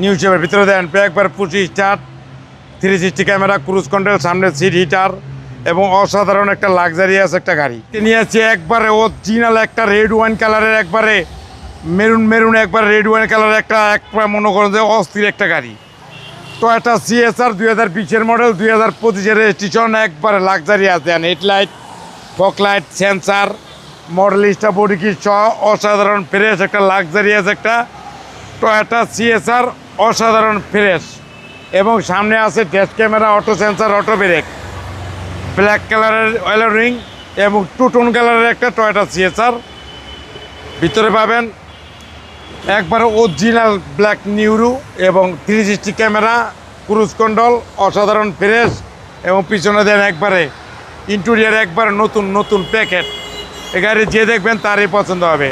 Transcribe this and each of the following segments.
New শেপের ভিতরে দেন একবার push start, 360 camera, cruise control, সামনে সিট হিটার এবং অসাধারণ একটা লাক্সারিয়াস একটা গাড়ি নিয়েছে। একবারে অরিজিনাল একটা রেড ওয়াইন কালারের, একবারে মেরুন একবার রেড ওয়াইন কালারের একটা মনে করেন যে অস্থির একটা গাড়ি। টয়োটা সিএসআর 2020-এর মডেল, 2025-এর রেজিস্ট্রেশন, একবারে লাক্সারিয়াস দেন। Headlight, foglight, sensor, model star, body kit সহ অসাধারণ ফ্রেশ একটা লাক্সারিয়াস একটা টয়োটা সিএসআর, অসাধারণ ফ্রেশ। এবং সামনে আছে dash camera, auto sensor, auto brake, black কালারের অয়েল রিং এবং টুটোন কালারের একটা টয়োটা সিএসআর। ভিতরে পাবেন একবারে অরিজিনাল ব্ল্যাক নিউরু এবং 360 ক্যামেরা, ক্রুজ কন্ট্রোল, অসাধারণ ফ্রেশ এবং পিছনে দেন একবারে ইন্টেরিয়ার একবারে নতুন প্যাকেট। এ গাড়ি যে দেখবেন তারই পছন্দ হবে।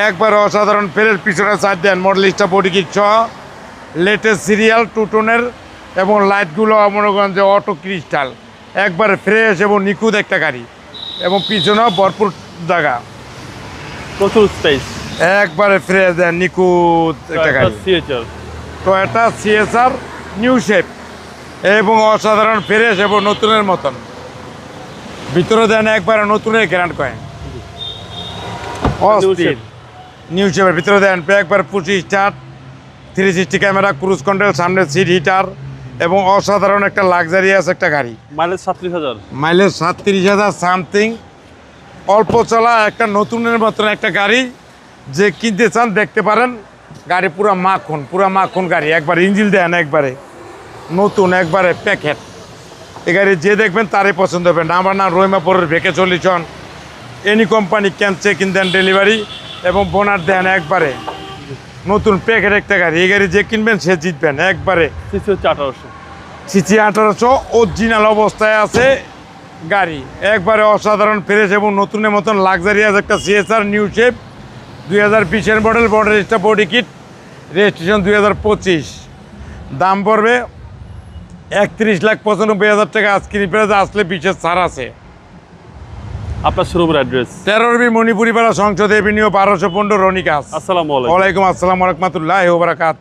একবার অসাধারণ ফ্রেশ, পিছনে সাইড দেন মডেল স্টার, বডি কিট সহ লেটেস্ট সিরিয়াল টুটোনের এবং লাইটগুলো মনে করেন যে অটো ক্রিস্টাল, একবারে ফ্রেশ এবং নিখুঁত একটা গাড়ি এবং পিছনেও ভরপুর জায়গা, প্রচুর স্পেস, একবারে ফ্রেশ দেন নিখুঁত একটা গাড়ি। টয়োটা সিএসআর নিউ শেপ এবং অসাধারণ ফ্রেশ এবং নতুনের মতন। ভিতরে দেন একবারে নতুনের গ্যারান্ট কয়েন, অস্থির নিউ শেপের ভিতরে দেন একবার push start, 360 camera, cruise control, সামনে সিট হিটার এবং অসাধারণ একটা লাক্সারিয়াস একটা গাড়ি। মাইলেজ 37,000, মাইলেজ 37,000 সামথিং, অল্প চলা একটা নতুনের মতন একটা গাড়ি। যে কিনতে চান দেখতে পারেন, গাড়ি পুরা মাখন গাড়ি। একবার ইঞ্জিল দেন একবারে নতুন, একবারে প্যাকেট। এই গাড়ি যে দেখবেন তারই পছন্দ হবে। আমার নাম রহিমাপুরের ভেকে solution, any company can check in then delivery এবং বোনার দেন একবারে নতুন প্যাকেট একটা গাড়ি। এই গাড়ি যে কিনবেন সে জিতবেন। একবারে সিসি হচ্ছে 1800, সিসি 1800, অরিজিনাল অবস্থায় আছে গাড়ি, একবারে অসাধারণ ফ্রেশ এবং নতুনের মতন লাক্সারিয়াস একটা সিএসআর নিউ শেপ, 2020-এর model, star, body kit, registration 2025। দাম পড়বে 31,95,000 টাকা। আজকের প্রাইস আসলে বিশেষ ছাড় আছে। আপনার শোরুমের অ্যাড্রেস? 13B মণিপুরি পাড়া, সংসদ এভিনিউ, 1215, রনিকাস। আসসালামু আলাইকুম। ওয়ালাইকুম আসসালাম ওয়া রাহমাতুল্লাহি ওয়া বারাকাতুহু।